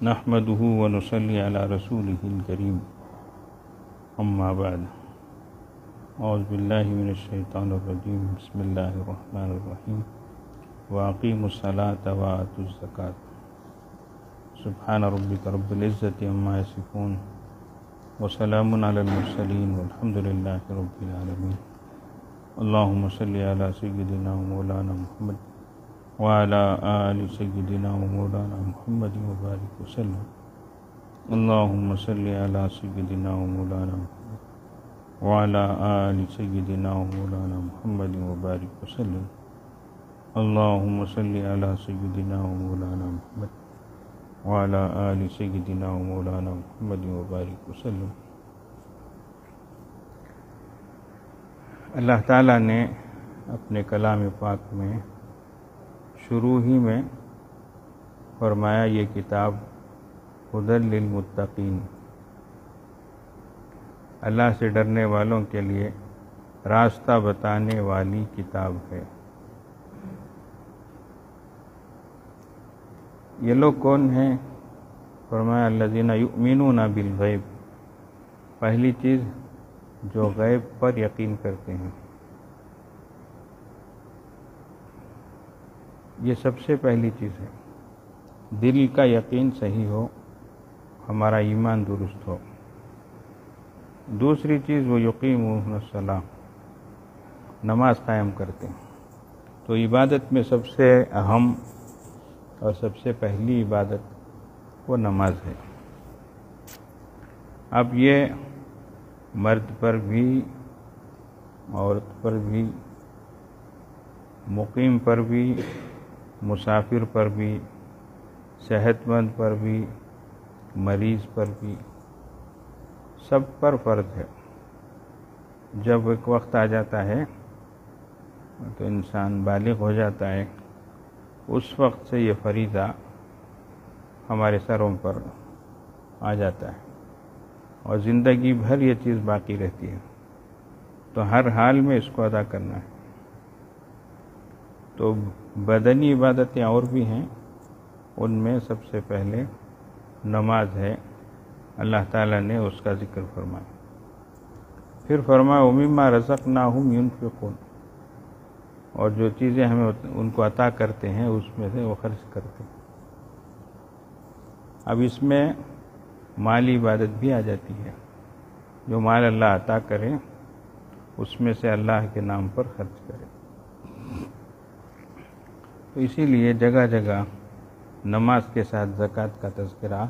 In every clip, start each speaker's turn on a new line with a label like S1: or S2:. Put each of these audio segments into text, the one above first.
S1: نحمده ونصلي على رسوله الكريم اما بعد اعوذ باللہ من الشیطان الرجیم بسم اللہ الرحمن الرحیم واقیموا الصلاة وآتوا الزکاة سبحان ربک رب العزة عما یصفون وسلام علی المرسلین والحمد للہ رب العالمین اللہم صلی علی سیدنا مولانا محمد وعلى آل سيدنا ومولانا محمد وبارك وسلم اللهم صل على سيدنا ومولانا محمد وعلى آل سيدنا ومولانا محمد وبارك وسلم اللهم صل على سيدنا ومولانا محمد وعلى آل سيدنا ومولانا محمد وبارك وسلم۔ اللہ تعالیٰ نے اپنے کلام پاک میں شروع ہی میں فرمایا یہ کتاب ہدی للمتقین، اللہ سے ڈرنے والوں کے لیے راستہ بتانے والی کتاب ہے۔ یہ لوگ کون ہیں؟ فرمایا الذین یؤمنون بالغیب، پہلی چیز جو غیب پر یقین کرتے ہیں، یہ سب سے پہلی چیز ہے۔ دل کا یقین صحیح ہو، ہمارا ایمان درست ہو۔ دوسری چیز وہ یقیمون الصلاۃ، نماز قائم کرتے ہیں۔ تو عبادت میں سب سے اہم اور سب سے پہلی عبادت وہ نماز ہے۔ اب یہ مرد پر بھی، عورت پر بھی، مقیم پر بھی، مسافر پر بھی، صحت مند پر بھی، مریض پر بھی، سب پر فرض ہے۔ جب ایک وقت آ جاتا ہے تو انسان بالغ ہو جاتا ہے، اس وقت سے یہ فریضہ ہمارے سروں پر آ جاتا ہے اور زندگی بھر یہ چیز باقی رہتی ہے، تو ہر حال میں اس کو ادا کرنا ہے۔ تو بدنی عبادتیں اور بھی ہیں، ان میں سب سے پہلے نماز ہے۔ اللہ تعالیٰ نے اس کا ذکر فرمایا، پھر فرمایا وَمِمَّا رَزَقْنَاهُمْ يُنْفِقُونَ، اور جو چیزیں ہمیں ان کو عطا کرتے ہیں اس میں سے وہ خرچ کرتے ہیں۔ اب اس میں مالی عبادت بھی آ جاتی ہے، جو مال اللہ عطا کرے اس میں سے اللہ کے نام پر خرچ کرے۔ تو اسی لیے جگہ جگہ نماز کے ساتھ زکوٰۃ کا تذکرہ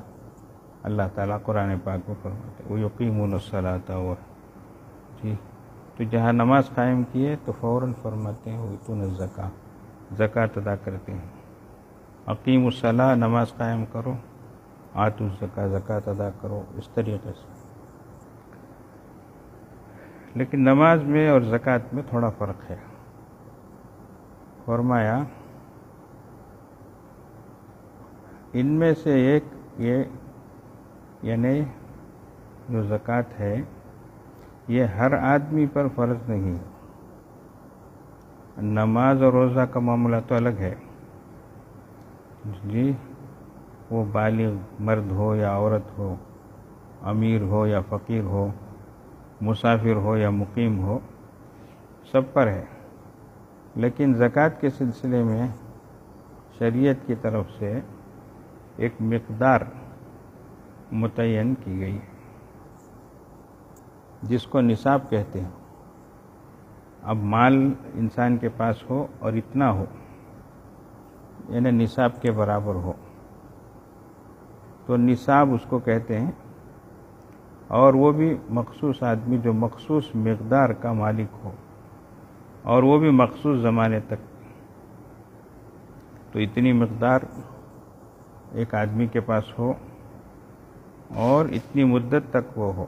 S1: اللہ تعالیٰ قرآن پاک میں فرماتے ہیں وَيُقِيمُونَ الصَّلَاةَ جی، تو جہاں نماز قائم کیے تو فوراً فرماتے ہیں وَيُؤْتُونَ الزَّكَاةَ، زکوٰۃ ادا کرتے ہیں۔ اقیم الصلاۃ، نماز قائم کرو، آتوا الزکاۃ، زکوٰۃ ادا کرو، اس طریقے سے۔ لیکن نماز میں اور زکوٰۃ میں تھوڑا فرق ہے۔ فرمایا ان میں سے ایک یہ، یعنی جو زکوٰۃ ہے یہ ہر آدمی پر فرض نہیں ہے۔ نماز اور روزہ کا معاملہ تو الگ ہے جی، وہ بالغ مرد ہو یا عورت ہو، امیر ہو یا فقیر ہو، مسافر ہو یا مقیم ہو، سب پر ہے۔ لیکن زکوٰۃ کے سلسلے میں شریعت کی طرف سے ایک مقدار متعین کی گئی ہے جس کو نصاب کہتے ہیں۔ اب مال انسان کے پاس ہو اور اتنا ہو، یعنی نصاب کے برابر ہو، تو نصاب اس کو کہتے ہیں، اور وہ بھی مخصوص آدمی جو مخصوص مقدار کا مالک ہو، اور وہ بھی مخصوص زمانے تک۔ تو اتنی مقدار ایک آدمی کے پاس ہو اور اتنی مدت تک وہ ہو،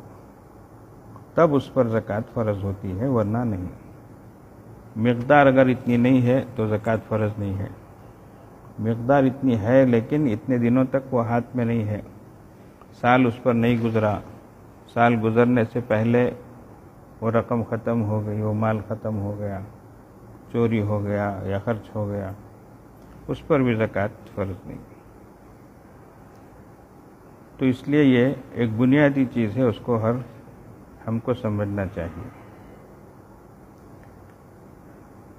S1: تب اس پر زکوٰۃ فرض ہوتی ہے، ورنہ نہیں۔ مقدار اگر اتنی نہیں ہے تو زکوٰۃ فرض نہیں ہے۔ مقدار اتنی ہے لیکن اتنے دنوں تک وہ ہاتھ میں نہیں ہے، سال اس پر نہیں گزرا، سال گزرنے سے پہلے وہ رقم ختم ہو گئی، وہ مال ختم ہو گیا، چوری ہو گیا یا خرچ ہو گیا، اس پر بھی زکوٰۃ فرض نہیں۔ تو اس لیے یہ ایک بنیادی چیز ہے، اس کو ہم کو سمجھنا چاہیے۔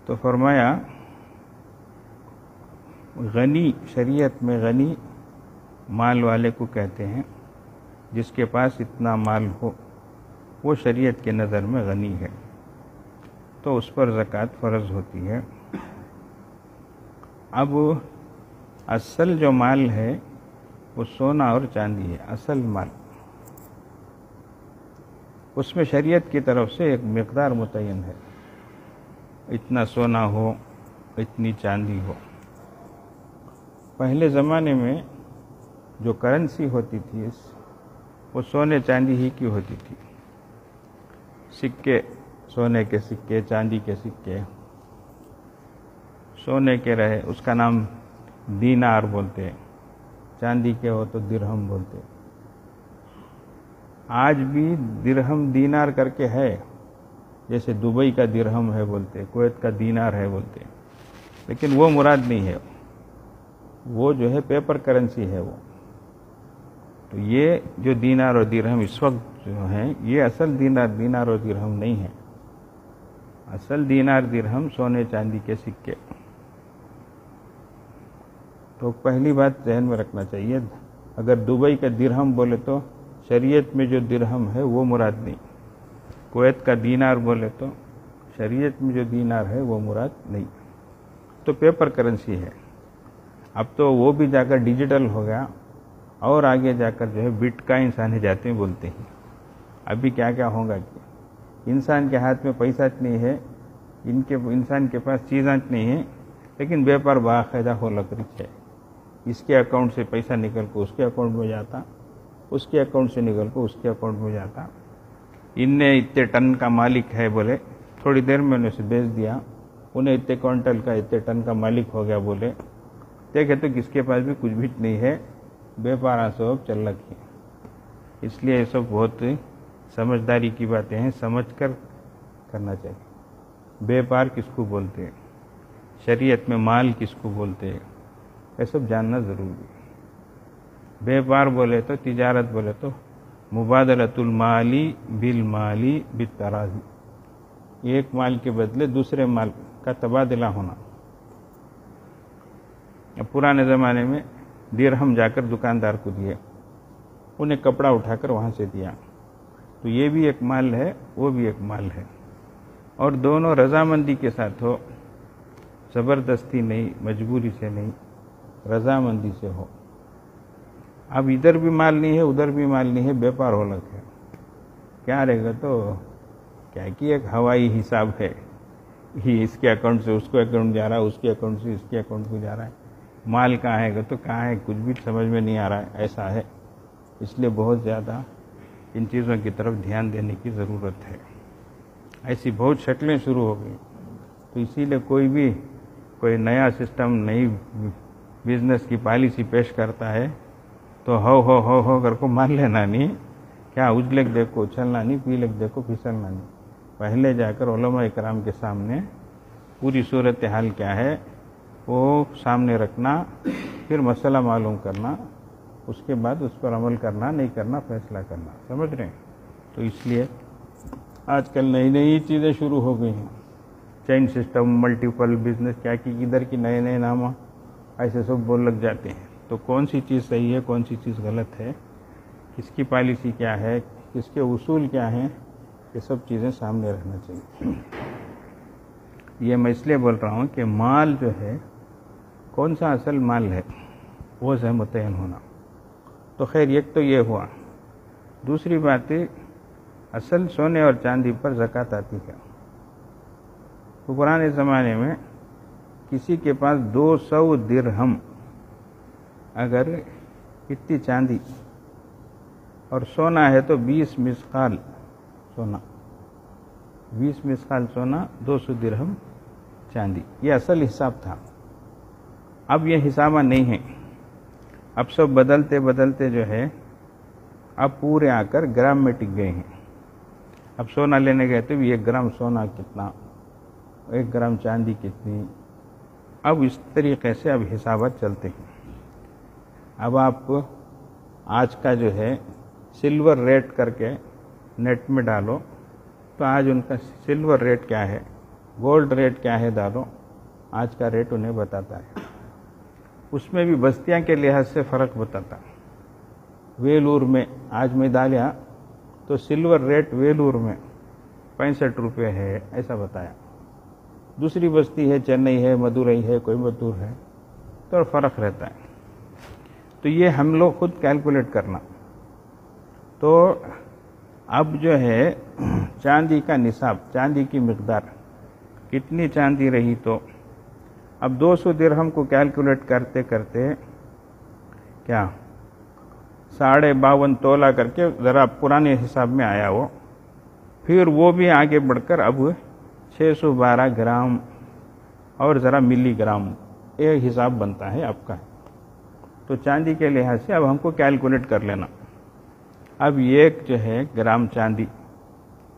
S1: تو فرمایا غنی، شریعت میں غنی مال والے کو کہتے ہیں، جس کے پاس اتنا مال ہو وہ شریعت کے نظر میں غنی ہے، تو اس پر زکوٰۃ فرض ہوتی ہے۔ اب اصل جو مال ہے وہ سونا اور چاندی ہے، اصل مال، اس میں شریعت کی طرف سے ایک مقدار متعین ہے، اتنا سونا ہو، اتنی چاندی ہو۔ پہلے زمانے میں جو کرنسی ہوتی تھی وہ سونے چاندی ہی کی ہوتی تھی، سکے، سونے کے سکے، چاندی کے سکے، سونے کے رہے اس کا نام دینار بولتے، چاندی کے ہو تو درہم بولتے۔ آج بھی درہم دینار کر کے ہے، جیسے دبئی کا درہم ہے بولتے، کویت کا دینار ہے بولتے، لیکن وہ مراد نہیں ہے، وہ جو ہے پیپر کرنسی ہے وہ۔ تو یہ جو دینار اور درہم اس وقت جو ہیں، یہ اصل دینار اور درہم نہیں ہے، اصل دینار درہم سونے چاندی کے سکے۔ تو پہلی بات ذہن میں رکھنا چاہیے، اگر دبئی کا درہم بولے تو شریعت میں جو درہم ہے وہ مراد نہیں، کویت کا دینار بولے تو شریعت میں جو دینار ہے وہ مراد نہیں، تو پیپر کرنسی ہے۔ اب تو وہ بھی جا کر ڈیجیٹل ہو گیا، اور آگے جا کر جو ہے بٹ کائنس آنے جاتے ہیں بولتے ہیں۔ ابھی کیا کیا ہوگا کہ انسان کے ہاتھ میں پیسہ نہیں ہے، انسان کے پاس چیزاں نہیں ہیں، لیکن بیپار باقاعدہ ہو لکڑی ہے، اس کے اکاؤنٹ سے پیسہ نکل کو اس کے اکاؤنٹ میں جاتا، اس کے اکاؤنٹ سے نکل کو اس کے اکاؤنٹ میں جاتا۔ ان نے اتنے ٹن کا مالک ہے بولے، تھوڑی دیر میں انہیں اسے بیچ دیا، انہیں اتنے کوئنٹل کا اتنے ٹن کا مالک ہو گیا بولے، دیکھے تو کس کے پاس بھی کچھ بھی نہیں ہے، بیپارہ سب چل رکھی۔ اس لیے یہ سب بہت سمجھداری کی باتیں ہیں، سمجھ کر کرنا چاہیے۔ بیپار کس کو بولتے ہیں، شریعت میں مال کس کو بولتے ہیں، یہ سب جاننا ضروری ہے۔ بیپار بولے تو، تجارت بولے تو مبادلۃ المالی بالمالی بالتراضی، ایک مال کے بدلے دوسرے مال کا تبادلہ ہونا۔ پرانے زمانے میں درہم جا کر دکاندار کو دیے، انہیں کپڑا اٹھا کر وہاں سے دیا، تو یہ بھی ایک مال ہے، وہ بھی ایک مال ہے، اور دونوں رضامندی کے ساتھ ہو، زبردستی نہیں، مجبوری سے نہیں، رضامندی سے ہو۔ اب ادھر بھی مال نہیں ہے، ادھر بھی مال نہیں ہے، بیپار ہو لگ ہے، کیا رہے گا؟ تو کیا کہ ایک ہوائی حساب ہے، ہی اس کے اکاؤنٹ سے اس کو اکاؤنٹ جا رہا ہے، اس کے اکاؤنٹ سے اس کے اکاؤنٹ کو جا رہا ہے، مال کہاں ہے گا تو کہاں ہے، کچھ بھی سمجھ میں نہیں آ رہا ہے، ایسا ہے۔ اس لیے بہت زیادہ ان چیزوں کی طرف دھیان دینے کی ضرورت ہے۔ ایسی بہت شکلیں شروع ہو گئی، تو اسی لیے کوئی نیا سسٹم، نئی بزنس کی پالیسی پیش کرتا ہے تو ہو کر کو مان لینا نہیں، کیا اجلک دیکھو اچھلنا نہیں، پیلک دیکھو پھسلنا نہیں۔ پہلے جا کر علماء اکرام کے سامنے پوری صورتحال کیا ہے وہ سامنے رکھنا، پھر مسئلہ معلوم کرنا، اس کے بعد اس پر عمل کرنا نہیں کرنا فیصلہ کرنا، سمجھ رہے ہیں؟ تو اس لیے آج کل نئی چیزیں شروع ہو گئی ہیں، چین سسٹم، ملٹیپل بزنس، کیا کہ ادھر کی نئے نام ایسے سب بول لگ جاتے ہیں۔ تو کون سی چیز صحیح ہے، کون سی چیز غلط ہے، کس کی پالیسی کیا ہے، کس کے اصول کیا ہیں، یہ سب چیزیں سامنے رکھنا چاہیے۔ یہ میں اس لیے بول رہا ہوں کہ مال جو ہے، کون سا اصل مال ہے وہ سے متعین ہونا۔ تو خیر ایک تو یہ ہوا، دوسری بات اصل سونے اور چاندی پر زکوٰۃ آتی ہے۔ تو پرانے زمانے میں کسی کے پاس 200 درہم، اگر اتنی چاندی اور سونا ہے تو 20 مثقال سونا، 20 مثقال سونا، 200 درہم چاندی، یہ اصل حساب تھا۔ اب یہ حسابہ نہیں ہے، اب سب بدلتے جو ہے اب پورے آ کر گرام میں ٹک گئے ہیں۔ اب سونا لینے گئے تو 1 گرام سونا کتنا، 1 گرام چاندی کتنی، اب اس طریقے سے اب حسابات چلتے ہیں۔ اب آپ آج کا جو ہے سلور ریٹ کر کے نیٹ میں ڈالو تو آج ان کا سلور ریٹ کیا ہے، گولڈ ریٹ کیا ہے ڈالو، آج کا ریٹ انہیں بتاتا ہے. اس میں بھی بستیاں کے لحاظ سے فرق بتاتا. ویلور میں آج میں ڈالیا تو سلور ریٹ ویلور میں 65 روپے ہے ایسا بتایا. دوسری بستی ہے چنئی ہے، مدورئی ہے، کوئمبتور ہے، تو فرق رہتا ہے. تو یہ ہم لوگ خود کیلکولیٹ کرنا. تو اب جو ہے چاندی کا نصاب، چاندی کی مقدار کتنی چاندی رہی، تو اب 200 درہم کو کیلکولیٹ کرتے کرتے کیا 52.5 تولہ کر کے ذرا پرانے حساب میں آیا وہ. پھر وہ بھی آگے بڑھ کر اب 612 گرام اور ذرا ملی گرام ایک حساب بنتا ہے آپ کا. تو چاندی کے لحاظ سے اب ہم کو کیلکولیٹ کر لینا. اب ایک جو ہے گرام چاندی،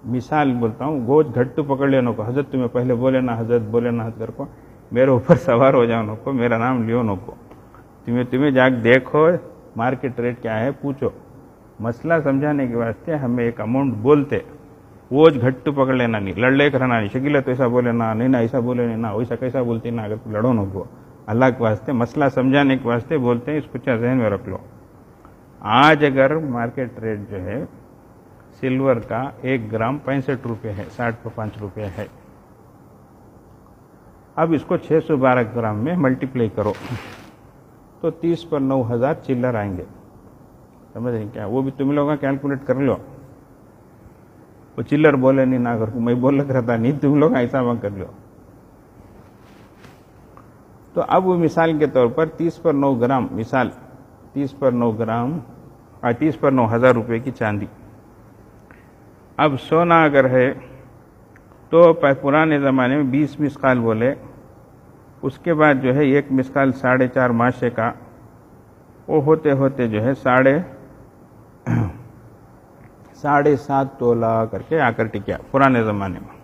S1: مثال بولتا ہوں، گوج گھٹ پکڑ لینا کو، حضرت تمہیں پہلے بولے نا حضرت، بولے نا حضرت کو، میرے اوپر سوار ہو جاؤ کو، میرا نام لیو نو کو، تمہیں جا کے دیکھو مارکیٹ ریٹ کیا ہے پوچھو. مسئلہ سمجھانے کے واسطے ہمیں ایک اماؤنٹ بولتے، وہ گھٹ پکڑ لینا نہیں، لڑ لے کر نہیں، شکیلا تو ایسا بولے نا، نہیں نا ایسا بولے نہیں نا، ویسا کیسا بولتی نا، اگر لڑو نو کو. اللہ کے واسطے مسئلہ سمجھانے کے واسطے بولتے ہیں، اس کو ذہن میں رکھ لو. آج اگر مارکیٹ ریٹ جو ہے سلور کا 1 گرام 65 روپے ہے، 65 روپے ہے. اب اس کو 612 گرام میں ملٹیپلائی کرو تو 30 پر 9,000 چلر آئیں گے. سمجھ رہے کیا؟ وہ بھی تم لوگوں کا کیلکولیٹ کر لو. وہ چلر بولے نہیں نہ کر، میں بول رہا نہیں، تم لوگ ایسا وہاں کر لو. تو اب وہ مثال کے طور پر 30 پر 9 گرام، مثال 30 پر 9 گرام 30 پر 9,000 روپے کی چاندی. اب سونا اگر ہے تو پرانے زمانے میں 20 مسقال بولے، اس کے بعد جو ہے ایک مسقال 4.5 ماشے کا، وہ ہوتے ہوتے جو ہے 7.5 تولہ کر کے آ کر ٹکیا پرانے زمانے میں.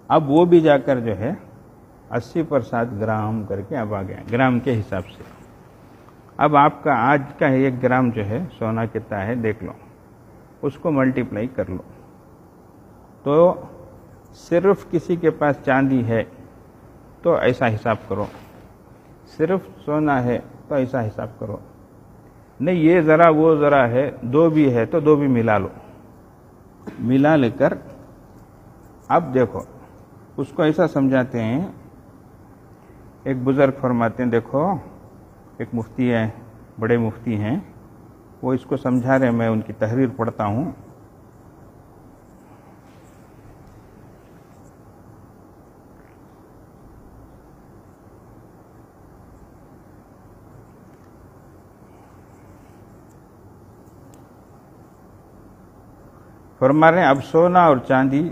S1: اب وہ بھی جا کر جو ہے 80 پر 7 گرام کر کے اب آ گیا گرام کے حساب سے. اب آپ کا آج کا 1 گرام جو ہے سونا کتنا ہے دیکھ لو، اس کو ملٹیپلائی کر لو. تو صرف کسی کے پاس چاندی ہے تو ایسا حساب کرو، صرف سونا ہے تو ایسا حساب کرو. نہیں یہ ذرا وہ ذرا ہے، دو بھی ہے تو دو بھی ملا لو. ملا لے کر اب دیکھو اس کو ایسا سمجھاتے ہیں. ایک بزرگ فرماتے ہیں، دیکھو ایک مفتی ہے، بڑے مفتی ہیں، وہ اس کو سمجھا رہے، میں ان کی تحریر پڑھتا ہوں. فرما رہے ہیں اب سونا اور چاندی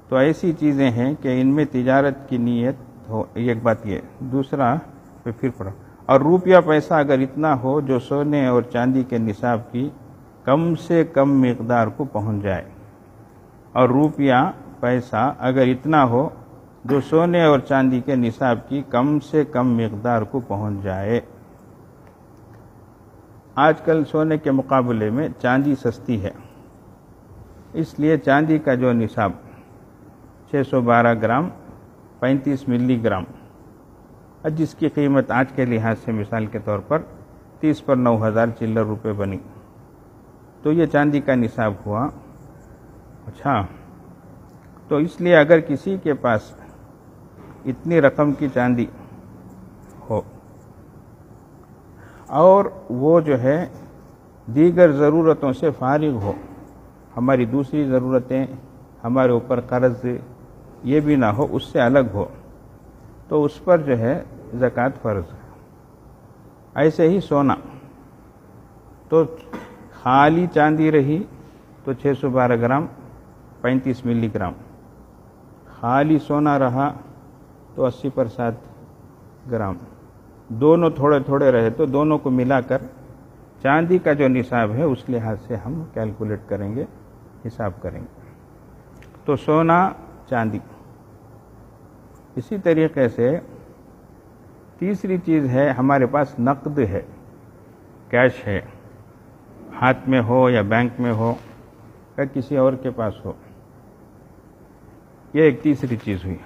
S1: تو ایسی چیزیں ہیں کہ ان میں تجارت کی نیت ہو، ایک بات یہ. دوسرا پھر پڑھو، اور روپیہ پیسہ اگر اتنا ہو جو سونے اور چاندی کے نصاب کی کم سے کم مقدار کو پہنچ جائے، اور روپیہ پیسہ اگر اتنا ہو جو سونے اور چاندی کے نصاب کی کم سے کم مقدار کو پہنچ جائے. آج کل سونے کے مقابلے میں چاندی سستی ہے، اس لیے چاندی کا جو نصاب 612 گرام 35 ملی گرام، جس کی قیمت آج کے لحاظ سے مثال کے طور پر 30 پر 9,000 چلر روپے بنی، تو یہ چاندی کا نصاب ہوا. اچھا، تو اس لیے اگر کسی کے پاس اتنی رقم کی چاندی ہو اور وہ جو ہے دیگر ضرورتوں سے فارغ ہو، ہماری دوسری ضرورتیں، ہمارے اوپر قرض یہ بھی نہ ہو، اس سے الگ ہو، تو اس پر جو ہے زکوٰۃ فرض ہے. ایسے ہی سونا، تو خالی چاندی رہی تو 612 گرام 35 ملی گرام، خالی سونا رہا تو 80 پر 7 گرام، دونوں تھوڑے تھوڑے رہے تو دونوں کو ملا کر چاندی کا جو نصاب ہے اس لحاظ سے ہم کیلکولیٹ کریں گے، حساب کریں گے. تو سونا چاندی. اسی طریقے سے تیسری چیز ہے، ہمارے پاس نقد ہے، کیش ہے. ہاتھ میں ہو یا بینک میں ہو یا کسی اور کے پاس ہو. یہ ایک تیسری چیز ہوئی.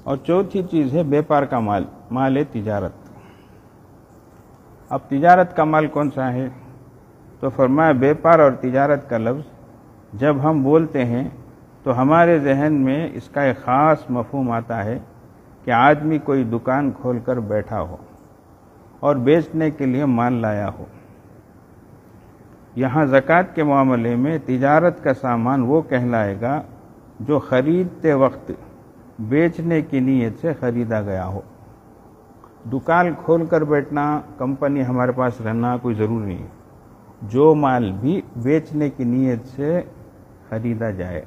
S1: اور چوتھی چیز ہے بیپار کا مال، مال ہے تجارت. اب تجارت کا مال کون سا ہے؟ تو فرمایا بیپار اور تجارت کا لفظ جب ہم بولتے ہیں تو ہمارے ذہن میں اس کا ایک خاص مفہوم آتا ہے کہ آدمی کوئی دکان کھول کر بیٹھا ہو اور بیچنے کے لیے مال لایا ہو. یہاں زکوٰۃ کے معاملے میں تجارت کا سامان وہ کہلائے گا جو خریدتے وقت بیچنے کی نیت سے خریدا گیا ہو. دکان کھول کر بیٹھنا، کمپنی ہمارے پاس رہنا کوئی ضروری نہیں. جو مال بھی بیچنے کی نیت سے خریدا جائے،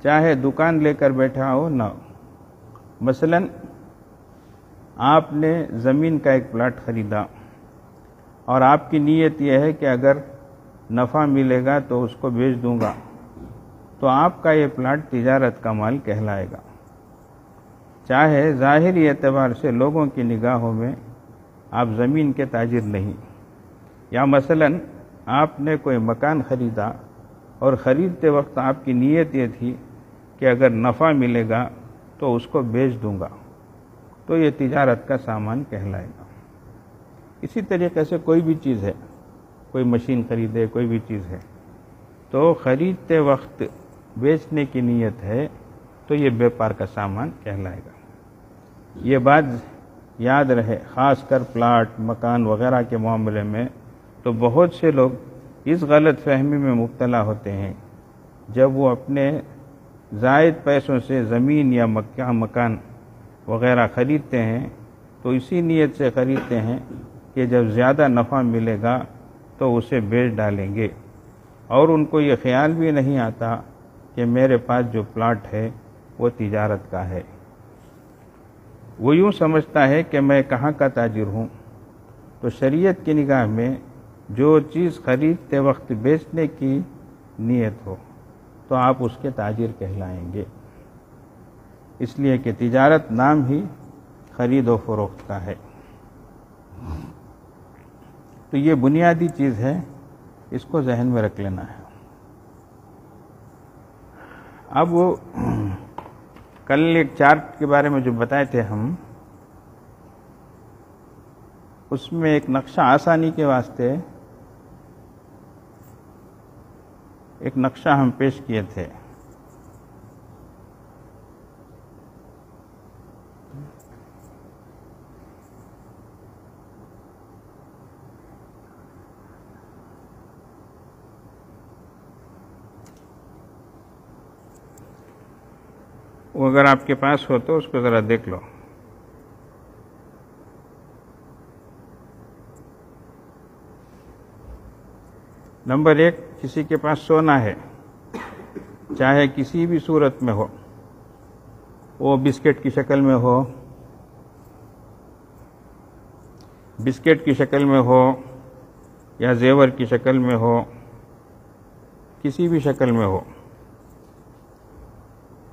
S1: چاہے دکان لے کر بیٹھا ہو نہ. مثلا آپ نے زمین کا ایک پلاٹ خریدا اور آپ کی نیت یہ ہے کہ اگر نفع ملے گا تو اس کو بیچ دوں گا، تو آپ کا یہ پلاٹ تجارت کا مال کہلائے گا. چاہے ظاہری اعتبار سے لوگوں کی نگاہوں میں آپ زمین کے تاجر نہیں. یا مثلا آپ نے کوئی مکان خریدا اور خریدتے وقت آپ کی نیت یہ تھی کہ اگر نفع ملے گا تو اس کو بیچ دوں گا، تو یہ تجارت کا سامان کہلائے گا. اسی طریقے سے کوئی بھی چیز ہے، کوئی مشین خریدے، کوئی بھی چیز ہے، تو خریدتے وقت بیچنے کی نیت ہے تو یہ بیپار کا سامان کہلائے گا. یہ بات یاد رہے، خاص کر پلاٹ، مکان وغیرہ کے معاملے میں تو بہت سے لوگ اس غلط فہمی میں مبتلا ہوتے ہیں. جب وہ اپنے زائد پیسوں سے زمین یا مکان وغیرہ خریدتے ہیں تو اسی نیت سے خریدتے ہیں کہ جب زیادہ نفع ملے گا تو اسے بیچ ڈالیں گے، اور ان کو یہ خیال بھی نہیں آتا کہ میرے پاس جو پلاٹ ہے وہ تجارت کا ہے. وہ یوں سمجھتا ہے کہ میں کہاں کا تاجر ہوں. تو شریعت کی نگاہ میں جو چیز خریدتے وقت بیچنے کی نیت ہو تو آپ اس کے تاجر کہلائیں گے، اس لیے کہ تجارت نام ہی خرید و فروخت کا ہے. تو یہ بنیادی چیز ہے، اس کو ذہن میں رکھ لینا ہے. اب وہ کل ایک چارٹ کے بارے میں جو بتائے تھے ہم، اس میں ایک نقشہ آسانی کے واسطے ایک نقشہ ہم پیش کیے تھے. وہ اگر آپ کے پاس ہو تو اس کو ذرا دیکھ لو. نمبر 1، کسی کے پاس سونا ہے، چاہے کسی بھی صورت میں ہو، وہ بسکٹ کی شکل میں ہو، بسکٹ کی شکل میں ہو یا زیور کی شکل میں ہو، کسی بھی شکل میں ہو،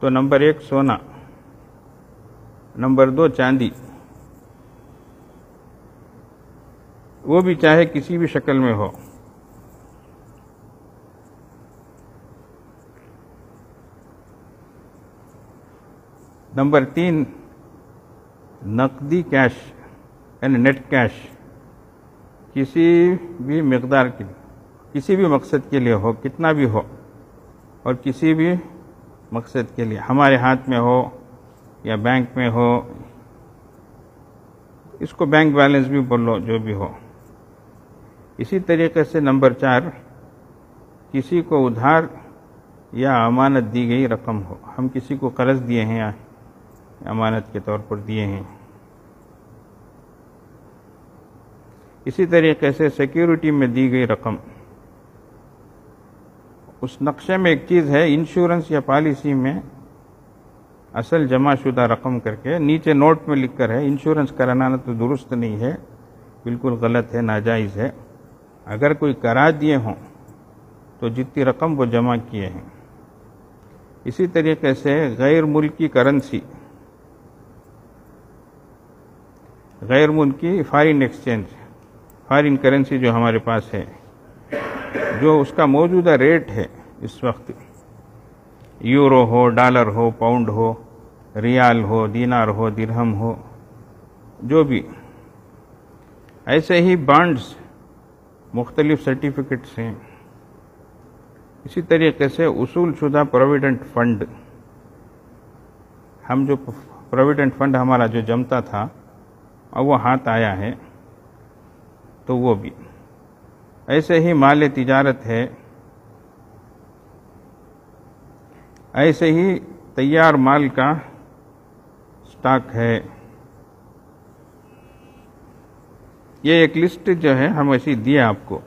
S1: تو نمبر 1 سونا. نمبر 2 چاندی، وہ بھی چاہے کسی بھی شکل میں ہو. نمبر 3 نقدی کیش یعنی نیٹ کیش، کسی بھی مقدار کے، کسی بھی مقصد کے لیے ہو، کتنا بھی ہو، اور کسی بھی مقصد کے لیے ہمارے ہاتھ میں ہو یا بینک میں ہو، اس کو بینک بیلنس بھی بول لو، جو بھی ہو. اسی طریقے سے نمبر 4 کسی کو ادھار یا امانت دی گئی رقم ہو، ہم کسی کو قرض دیے ہیں یا امانت کے طور پر دیے ہیں. اسی طریقے سے سیکیورٹی میں دی گئی رقم. اس نقشے میں ایک چیز ہے، انشورنس یا پالیسی میں اصل جمع شدہ رقم کر کے نیچے نوٹ میں لکھ کر ہے. انشورنس کرانا تو درست نہیں ہے، بالکل غلط ہے، ناجائز ہے. اگر کوئی کرا دیے ہوں تو جتنی رقم وہ جمع کیے ہیں. اسی طریقے سے غیر ملکی کرنسی، غیر ملکی فارن ایکسچینج، فارن کرنسی جو ہمارے پاس ہے، جو اس کا موجودہ ریٹ ہے اس وقت، یورو ہو، ڈالر ہو، پاؤنڈ ہو، ریال ہو، دینار ہو، درہم ہو، جو بھی، ایسے ہی بانڈز، مختلف سرٹیفکیٹس ہیں. اسی طریقے سے اصول شدہ پروویڈنٹ فنڈ، ہم جو پروویڈنٹ فنڈ ہمارا جو جمتا تھا اب وہ ہاتھ آیا ہے، تو وہ بھی. ایسے ہی مال تجارت ہے، ایسے ہی تیار مال کا سٹاک ہے. یہ ایک لسٹ جو ہے ہم ایسی دیے آپ کو.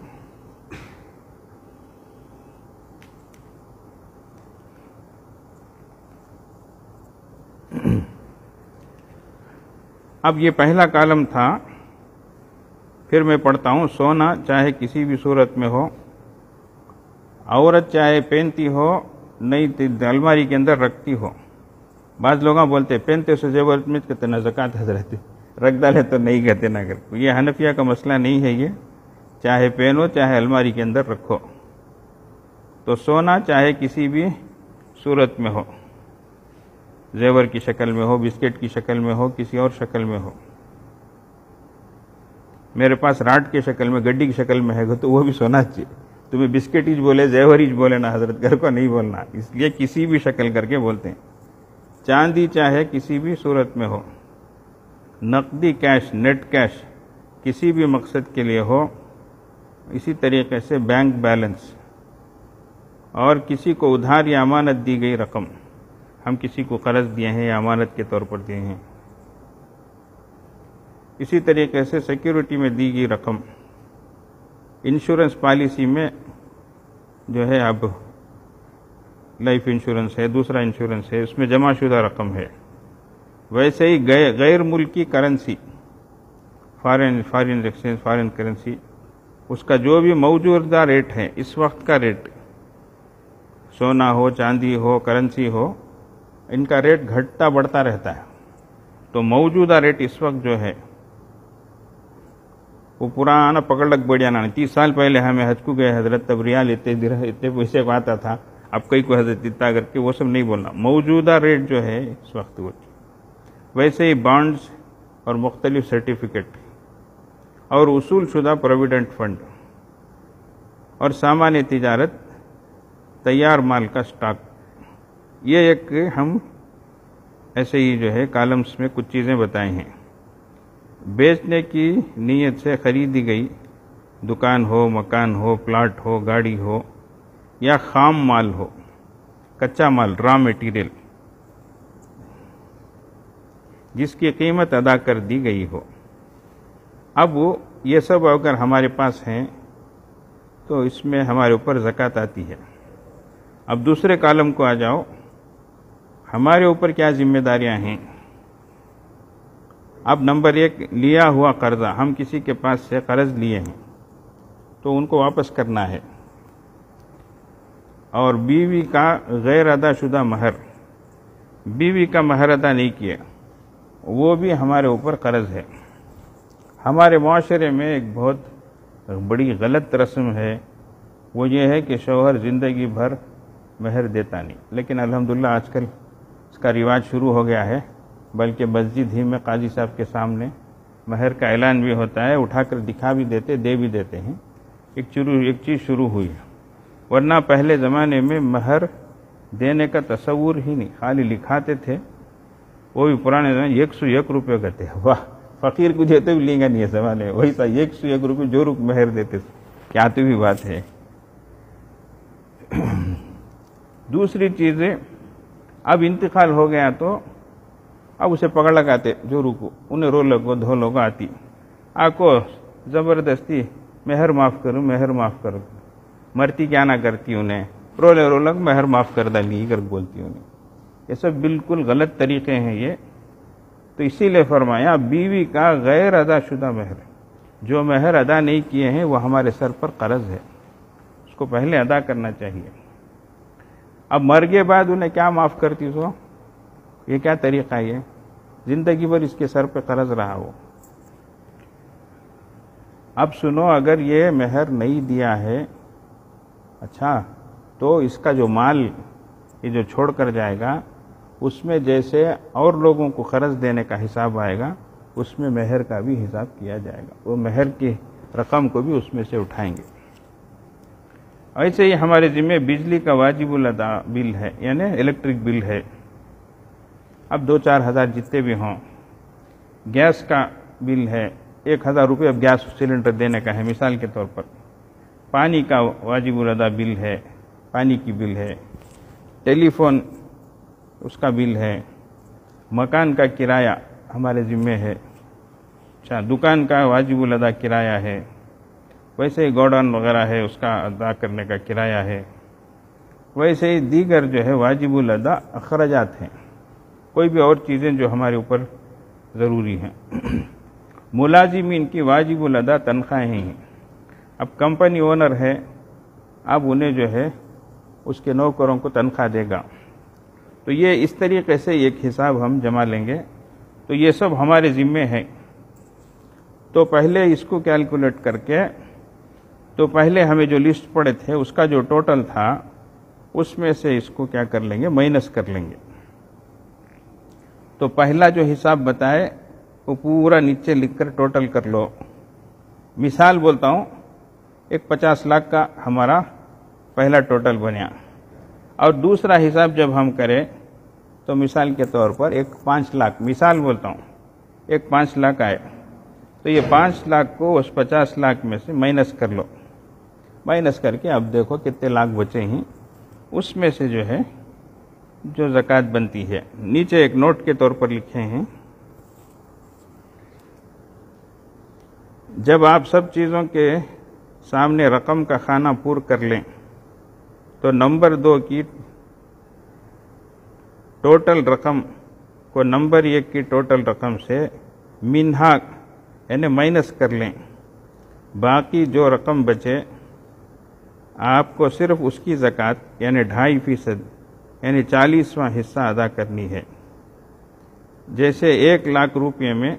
S1: اب یہ پہلا کالم تھا، پھر میں پڑھتا ہوں. سونا چاہے کسی بھی صورت میں ہو، عورت چاہے پہنتی ہو نہیں الماری کے اندر رکھتی ہو. بعض لوگ بولتے پہنتے سے زیورت میں کہتے نہ زکوٰۃ حضرت رکھ ڈالے تو نہیں کہتے نہ کر. یہ حنفیہ کا مسئلہ نہیں ہے. یہ چاہے پہنو چاہے الماری کے اندر رکھو. تو سونا چاہے کسی بھی صورت میں ہو، زیور کی شکل میں ہو، بسکٹ کی شکل میں ہو، کسی اور شکل میں ہو. میرے پاس راٹ کی شکل میں، گڈی کی شکل میں ہے تو وہ بھی سونا چاہیے. تمہیں بسکٹ ہی بولے، زیور ہی بولے نا حضرت، گھر کو نہیں بولنا. اس لیے کسی بھی شکل کر کے بولتے ہیں. چاندی چاہے کسی بھی صورت میں ہو، نقدی کیش، نیٹ کیش کسی بھی مقصد کے لیے ہو. اسی طریقے سے بینک بیلنس اور کسی کو ادھار یا امانت دی گئی رقم، ہم کسی کو قرض دیے ہیں یا امانت کے طور پر دیے ہیں. اسی طریقے سے سیکیورٹی میں دی گئی رقم. انشورنس پالیسی میں جو ہے اب لائف انشورنس ہے، دوسرا انشورنس ہے، اس میں جمع شدہ رقم ہے. ویسے ہی غیر ملکی currency, foreign exchange, foreign currency, اس کا جو بھی موجودہ ریٹ ہے اس وقت کا ریٹ، سونا ہو، چاندی ہو، کرنسی ہو، ان کا ریٹ گھٹتا بڑھتا رہتا ہے. تو موجودہ ریٹ اس وقت جو ہے وہ پرانا پکڑ لگ بڑھیا نا. 30 سال پہلے ہمیں حج کو گئے حضرت، تب ریال اتنے پیسے کو آتا تھا. اب کئی کو حضرت اتنا کر کے وہ سب نہیں بولنا. موجودہ ریٹ جو ہے اس وقت وہ. ویسے ہی بانڈز اور مختلف سرٹیفکیٹ اور اصول شدہ پروویڈنٹ فنڈ اور سامان تجارت، تیار مال کا سٹاک. یہ ایک ہم ایسے ہی جو ہے کالمس میں کچھ چیزیں بتائی ہیں. بیچنے کی نیت سے خریدی گئی دکان ہو، مکان ہو، پلاٹ ہو، گاڑی ہو یا خام مال ہو، کچا مال، را میٹیریل، جس کی قیمت ادا کر دی گئی ہو. اب یہ سب اگر ہمارے پاس ہیں تو اس میں ہمارے اوپر زکوٰۃ آتی ہے. اب دوسرے کالم کو آ جاؤ. ہمارے اوپر کیا ذمہ داریاں ہیں؟ اب نمبر 1، لیا ہوا قرضہ. ہم کسی کے پاس سے قرض لیے ہیں تو ان کو واپس کرنا ہے. اور بیوی کا غیر ادا شدہ مہر، بیوی کا مہر ادا نہیں کیا، وہ بھی ہمارے اوپر قرض ہے. ہمارے معاشرے میں ایک بہت بڑی غلط رسم ہے، وہ یہ ہے کہ شوہر زندگی بھر مہر دیتا نہیں. لیکن الحمدللہ آج کل اس کا رواج شروع ہو گیا ہے، بلکہ مسجد ہی میں قاضی صاحب کے سامنے مہر کا اعلان بھی ہوتا ہے، اٹھا کر دکھا بھی دیتے، دے بھی دیتے ہیں. ایک چیز شروع ہوئی ہے. ورنہ پہلے زمانے میں مہر دینے کا تصور ہی نہیں، خالی لکھاتے تھے. وہ بھی پرانے زمانے 101 روپے کہتے ہیں. واہ، فقیر کو دیتے بھی لیں گا نہیں ہے زمانے. وہی تھا 101 روپے جو روپ مہر دیتے تھے. کیا تو بھی بات ہے. دوسری چیزیں، اب انتقال ہو گیا تو اب اسے پکڑ لگاتے، جو رکو انہیں رو لگو دھو لوگ آتی آکو زبردستی مہر معاف کرو، مہر معاف کرو. مرتی کیا نہ کرتی انہیں، رو لگ مہر معاف کر ڈالی کر بولتی انہیں. یہ سب بالکل غلط طریقے ہیں یہ. تو اسی لیے فرمایا بیوی کا غیر ادا شدہ مہر، جو مہر ادا نہیں کیے ہیں وہ ہمارے سر پر قرض ہے، اس کو پہلے ادا کرنا چاہیے. اب مر کے بعد انہیں کیا معاف کرتی سو؟ یہ کیا طریقہ ہے؟ یہ زندگی بھر اس کے سر پہ قرض رہا وہ. اب سنو، اگر یہ مہر نہیں دیا ہے اچھا، تو اس کا جو مال یہ جو چھوڑ کر جائے گا اس میں جیسے اور لوگوں کو قرض دینے کا حساب آئے گا اس میں مہر کا بھی حساب کیا جائے گا، وہ مہر کی رقم کو بھی اس میں سے اٹھائیں گے۔ ایسے ہی ہمارے ذمہ بجلی کا واجب الادا بل ہے، یعنی الیکٹرک بل ہے، اب 2-4 ہزار جتنے بھی ہوں۔ گیس کا بل ہے، 1,000 روپے اب گیس سلنڈر دینے کا ہے مثال کے طور پر۔ پانی کا واجب الادا بل ہے، پانی کی بل ہے۔ ٹیلی فون اس کا بل ہے۔ مکان کا کرایہ ہمارے ذمہ ہے۔ اچھا، دکان کا واجب الادا کرایہ ہے۔ ویسے ہی گوڈاؤن وغیرہ ہے اس کا ادا کرنے کا کرایہ ہے۔ ویسے ہی دیگر جو ہے واجب الادا اخراجات ہیں، کوئی بھی اور چیزیں جو ہمارے اوپر ضروری ہیں۔ ملازمین کی واجب الادا تنخواہیں ہیں۔ اب کمپنی اونر ہے، اب انہیں جو ہے اس کے نوکروں کو تنخواہ دے گا، تو یہ اس طریقے سے ایک حساب ہم جما لیں گے، تو یہ سب ہمارے ذمے ہے۔ تو پہلے اس کو کیلکولیٹ کر کے، تو پہلے ہمیں جو لسٹ پڑے تھے اس کا جو ٹوٹل تھا اس میں سے اس کو کیا کر لیں گے، مائنس کر لیں گے۔ تو پہلا جو حساب بتائے وہ پورا نیچے لکھ کر ٹوٹل کر لو۔ مثال بولتا ہوں، ایک 50 لاکھ کا ہمارا پہلا ٹوٹل بنیا، اور دوسرا حساب جب ہم کریں تو مثال کے طور پر ایک 5 لاکھ، مثال بولتا ہوں، ایک 5 لاکھ آئے، تو یہ 5 لاکھ کو اس 50 لاکھ میں سے مائنس کر لو۔ مائنس کر کے اب دیکھو کتنے لاکھ بچے ہیں، اس میں سے جو ہے جو زکوٰۃ بنتی ہے نیچے ایک نوٹ کے طور پر لکھے ہیں۔ جب آپ سب چیزوں کے سامنے رقم کا خانہ پور کر لیں تو نمبر 2 کی ٹوٹل رقم کو نمبر 1 کی ٹوٹل رقم سے منہا یعنی مائنس کر لیں، باقی جو رقم بچے آپ کو صرف اس کی زکوٰۃ یعنی 2.5% یعنی 40واں حصہ ادا کرنی ہے۔ جیسے 1 لاکھ روپے میں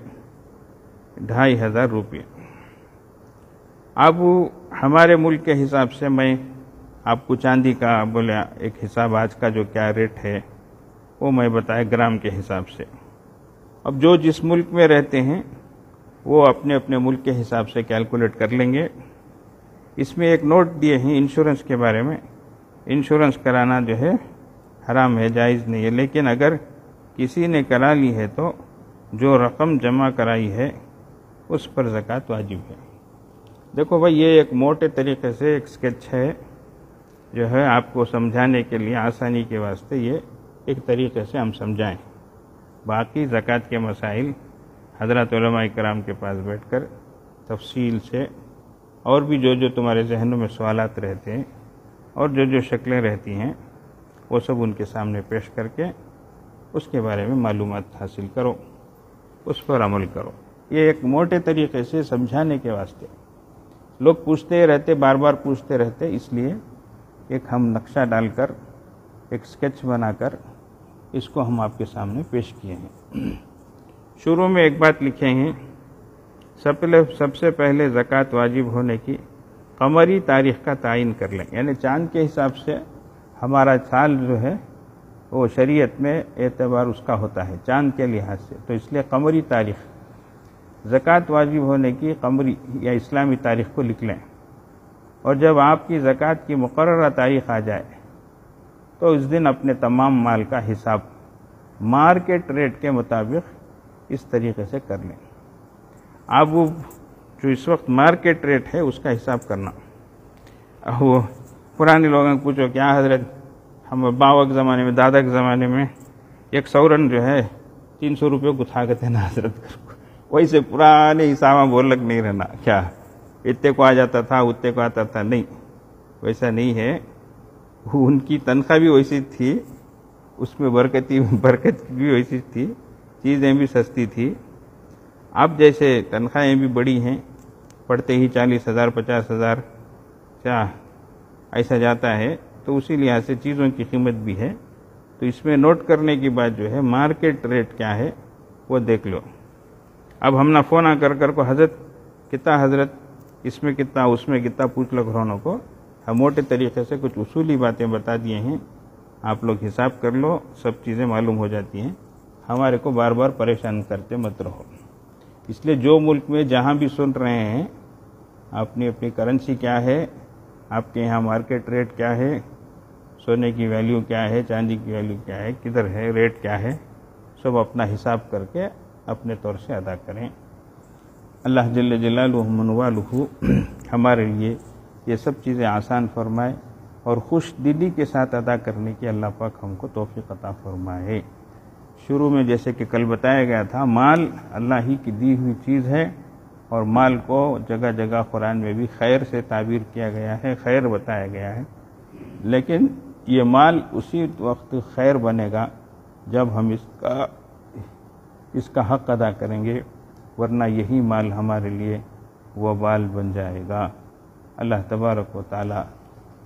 S1: 2,500 روپے۔ اب ہمارے ملک کے حساب سے میں آپ کو چاندی کا بولا ایک حساب، آج کا جو کیا ریٹ ہے وہ میں بتایا گرام کے حساب سے۔ اب جو جس ملک میں رہتے ہیں وہ اپنے اپنے ملک کے حساب سے کیلکولیٹ کر لیں گے۔ اس میں ایک نوٹ دیے ہیں انشورنس کے بارے میں۔ انشورنس کرانا جو ہے حرام ہے، جائز نہیں ہے، لیکن اگر کسی نے کرا لی ہے تو جو رقم جمع کرائی ہے اس پر زکوٰۃ واجب ہے۔ دیکھو بھائی، یہ ایک موٹے طریقے سے ایک اسکیچ ہے جو ہے آپ کو سمجھانے کے لیے، آسانی کے واسطے یہ ایک طریقے سے ہم سمجھائیں۔ باقی زکوٰۃ کے مسائل حضرات علماء کرام کے پاس بیٹھ کر تفصیل سے، اور بھی جو تمہارے ذہنوں میں سوالات رہتے ہیں اور جو شکلیں رہتی ہیں وہ سب ان کے سامنے پیش کر کے اس کے بارے میں معلومات حاصل کرو، اس پر عمل کرو۔ یہ ایک موٹے طریقے سے سمجھانے کے واسطے، لوگ پوچھتے رہتے، بار بار پوچھتے رہتے، اس لیے ایک ہم نقشہ ڈال کر ایک اسکیچ بنا کر اس کو ہم آپ کے سامنے پیش کیے ہیں۔ شروع میں ایک بات لکھے ہیں، سب سے پہلے زکوٰۃ واجب ہونے کی قمری تاریخ کا تعین کر لیں، یعنی چاند کے حساب سے ہمارا سال جو ہے وہ شریعت میں اعتبار اس کا ہوتا ہے چاند کے لحاظ سے، تو اس لیے قمری تاریخ زکوٰۃ واجب ہونے کی قمری یا اسلامی تاریخ کو لکھ لیں، اور جب آپ کی زکوٰۃ کی مقررہ تاریخ آ جائے تو اس دن اپنے تمام مال کا حساب مارکیٹ ریٹ کے مطابق اس طریقے سے کر لیں۔ آپ وہ جو اس وقت مارکیٹ ریٹ ہے اس کا حساب کرنا۔ وہ پرانے لوگوں کو پوچھو، کیا حضرت ہم باوا کے زمانے میں، دادا کے زمانے میں ایک سورن جو ہے 300 روپے کو تھا کہتے ہیں نا حضرت، ویسے پرانے حساب بول لگ نہیں رہنا، کیا اتنے کو آ جاتا تھا اتنے کو آتا تھا، نہیں، ویسا نہیں ہے۔ ان کی تنخواہ بھی ویسی تھی، اس میں برکت بھی ویسی تھی، چیزیں بھی سستی تھی۔ اب جیسے تنخواہیں بھی بڑی ہیں، پڑھتے ہی 40,000 50,000 کیا ایسا جاتا ہے، تو اسی لحاظ سے چیزوں کی قیمت بھی ہے۔ تو اس میں نوٹ کرنے کی بات جو ہے مارکیٹ ریٹ کیا ہے وہ دیکھ لو۔ اب ہم نہ فون آ کر کو حضرت کتنا، حضرت اس میں کتنا اس میں کتنا پوچھ لو گھرونوں کو، ہم موٹے طریقے سے کچھ اصولی باتیں بتا دیے ہیں، آپ لوگ حساب کر لو، سب چیزیں معلوم ہو جاتی ہیں، ہمارے کو بار بار پریشان کرتے مت رہو۔ اس لیے جو ملک میں جہاں بھی سن رہے ہیں اپنی اپنی کرنسی کیا ہے، آپ کے یہاں مارکیٹ ریٹ کیا ہے، سونے کی ویلیو کیا ہے، چاندی کی ویلیو کیا ہے، کدھر ہے، ریٹ کیا ہے، سب اپنا حساب کر کے اپنے طور سے ادا کریں۔ اللہ جل جلالہ من والہ ہمارے لیے یہ سب چیزیں آسان فرمائے اور خوش دلی کے ساتھ ادا کرنے کی اللہ پاک ہم کو توفیق عطا فرمائے۔ شروع میں جیسے کہ کل بتایا گیا تھا، مال اللہ ہی کی دی ہوئی چیز ہے، اور مال کو جگہ جگہ قرآن میں بھی خیر سے تعبیر کیا گیا ہے، خیر بتایا گیا ہے، لیکن یہ مال اسی وقت خیر بنے گا جب ہم اس کا حق ادا کریں گے، ورنہ یہی مال ہمارے لیے وبال بن جائے گا۔ اللہ تبارک و تعالی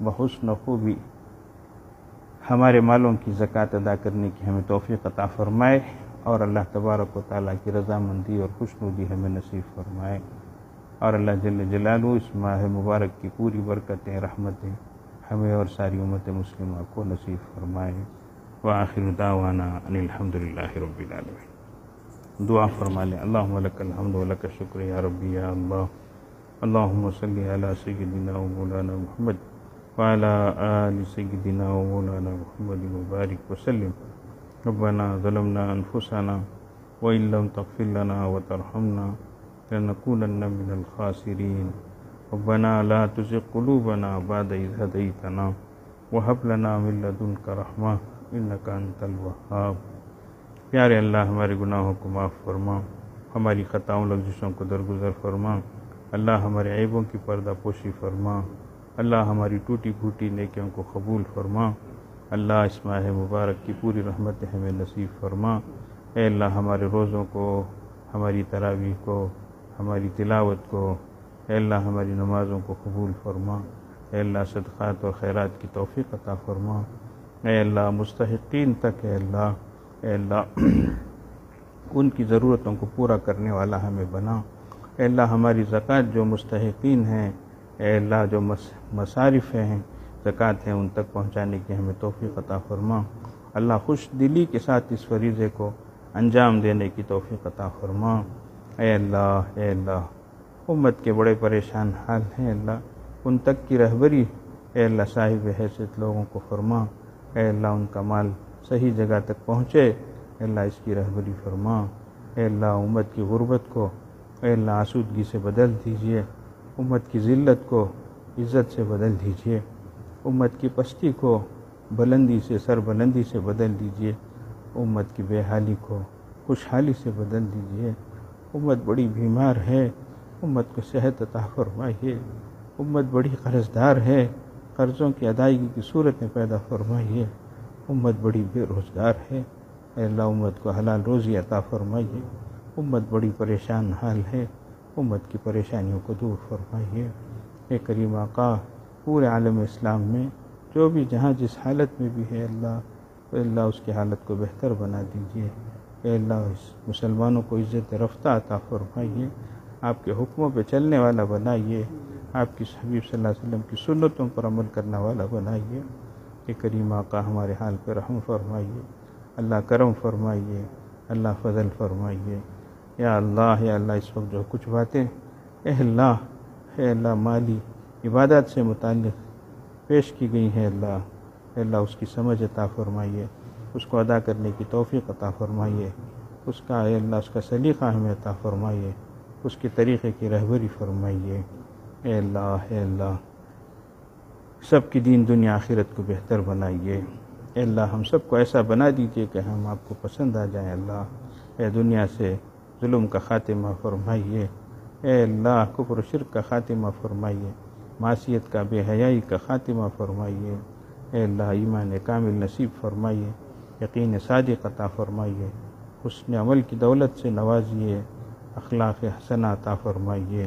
S1: بحسن خوبی ہمارے مالوں کی زکوٰۃ ادا کرنے کی ہمیں توفیق عطا فرمائے، اور اللہ تبارک و تعالیٰ کی رضامندی اور خوشنودی ہمیں نصیب فرمائے، اور اللہ جل جلالہ اس ماہ مبارک کی پوری برکتیں، رحمتیں ہمیں اور ساری امت مسلمہ کو نصیب فرمائے۔ وآخر دعوانا ان الحمد للہ رب العالمین۔ دعا فرما لیں۔ اللہم لک الحمد و لک الشکر یا ربی یا اللہ، اللہم صلی علی سیدنا و مولانا محمد وعلی آل سیدنا و مولانا محمد مبارک وسلم۔ ربنا ظلمنا انفسنا وإن لم تغفر لنا وترحمنا لنكونن من الخاسرین۔ ربنا لا تزغ قلوبنا بعد إذ هديتنا وهب لنا من لدنك رحمة إنك أنت الوهاب۔ پیارے اللہ، ہمارے گناہوں کو معاف فرما، ہماری خطاؤں لغزشوں کو درگزر فرما، اللہ ہمارے عیبوں کی پردہ پوشی فرما، اللہ ہماری ٹوٹی پھوٹی نیکیوں کو قبول فرما، اللہ اس ماہ مبارک کی پوری رحمتیں ہمیں نصیب فرما۔ اے اللہ ہمارے روزوں کو، ہماری تراویح کو، ہماری تلاوت کو، اے اللہ ہماری نمازوں کو قبول فرما، اے اللہ صدقات اور خیرات کی توفیق عطا فرما، اے اللہ مستحقین تک، اے اللہ ان کی ضرورتوں کو پورا کرنے والا ہمیں بنا، اے اللہ ہماری زکوٰۃ جو مستحقین ہیں، اے اللہ جو مصارف ہیں، زکوٰۃ ہیں، ان تک پہنچانے کی ہمیں توفیق عطا فرما، اللہ خوش دلی کے ساتھ اس فریضے کو انجام دینے کی توفیق عطا فرما۔ اے اللہ امت کے بڑے پریشان حال ہیں، اللہ ان تک کی رہبری اے اللہ صاحب حیثیت لوگوں کو فرما، اے اللہ ان کا مال صحیح جگہ تک پہنچے، اے اللہ اس کی رہبری فرما، اے اللہ امت کی غربت کو اے اللہ آسودگی سے بدل دیجئے، امت کی ذلت کو عزت سے بدل دیجئے، امت کی پستی کو بلندی سے، سربلندی سے بدل دیجئے، امت کی بے حالی کو خوشحالی سے بدل دیجئے۔ امت بڑی بیمار ہے، امت کو صحت عطا فرمائیے، امت بڑی قرض دار ہے، قرضوں کی ادائیگی کی صورتیں پیدا فرمائیے، امت بڑی بے روزگار ہے، اے اللہ امت کو حلال روزی عطا فرمائیے، امت بڑی پریشان حال ہے، امت کی پریشانیوں کو دور فرمائیے۔ اے کریم آقا، پورے عالم اسلام میں جو بھی جہاں جس حالت میں بھی ہے، اللہ اس کی حالت کو بہتر بنا دیجیے، اے اللہ اس مسلمانوں کو عزت رفتہ عطا فرمائیے، آپ کے حکموں پہ چلنے والا بنائیے، آپ کی حبیب صلی اللہ علیہ وسلم کی سنتوں پر عمل کرنے والا بنائیے۔ اے کریم آقا ہمارے حال پہ رحم فرمائیے، اللہ کرم فرمائیے، اللہ فضل فرمائیے۔ یا اللہ اس وقت جو کچھ باتیں اے اللہ مالی عبادات سے متعلق پیش کی گئی ہیں، اے اللہ اس کی سمجھ عطا فرمائیے، اس کو ادا کرنے کی توفیق عطا فرمائیے، اس کا سلیقہ ہمیں عطا فرمائیے، اس کے طریقے کی رہبری فرمائیے۔ اے اللہ سب کی دین دنیا آخرت کو بہتر بنائیے، اے اللہ ہم سب کو ایسا بنا دیجیے کہ ہم آپ کو پسند آ جائیں، اللہ اے دنیا سے ظلم کا خاتمہ فرمائیے، اے اللہ کفر و شرک کا خاتمہ فرمائیے، معصیت کا، بے حیائی کا خاتمہ فرمائیے، اے اللہ ایمان کامل نصیب فرمائیے، یقین صادق عطا فرمائیے، حسن عمل کی دولت سے نوازیے، اخلاق حسنہ عطا فرمائیے۔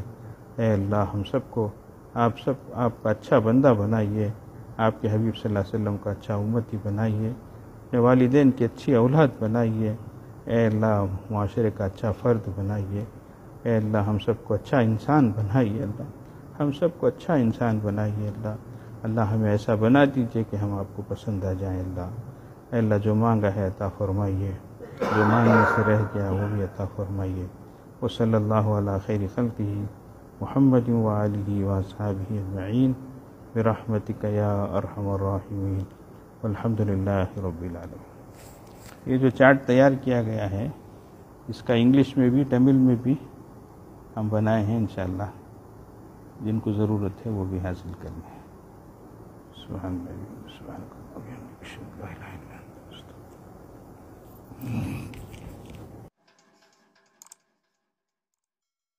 S1: اے اللہ ہم سب کو آپ کا اچھا بندہ بنائیے، آپ کے حبیب صلی اللہ علیہ وسلم کا اچھا امتی بنائیے، اپنے والدین کی اچھی اولاد بنائیے، اے اللہ معاشرے کا اچھا فرد بنائیے، اے اللہ ہم سب کو اچھا انسان بنائیے، اللہ ہم سب کو اچھا انسان بنائیے، اللہ اللہ ہمیں ایسا بنا دیجیے کہ ہم آپ کو پسند آ جائیں اللہ۔ اے اللہ جو مانگا ہے عطا فرمائیے، جو مانگنے سے رہ گیا وہ بھی عطا فرمائیے۔ وصلی اللہ علی خیر خلقہ محمد وآلہ واصحابہ اجمعین برحمتک یا ارحم الراحمین والحمد للہ رب العالمین۔ یہ جو چارٹ تیار کیا گیا ہے اس کا انگلش میں بھی تمل میں بھی ہم بنائے ہیں، انشاءاللہ جن کو ضرورت ہے وہ بھی حاصل کرنا ہے۔ سبحان اللہ، سبحان اللہ،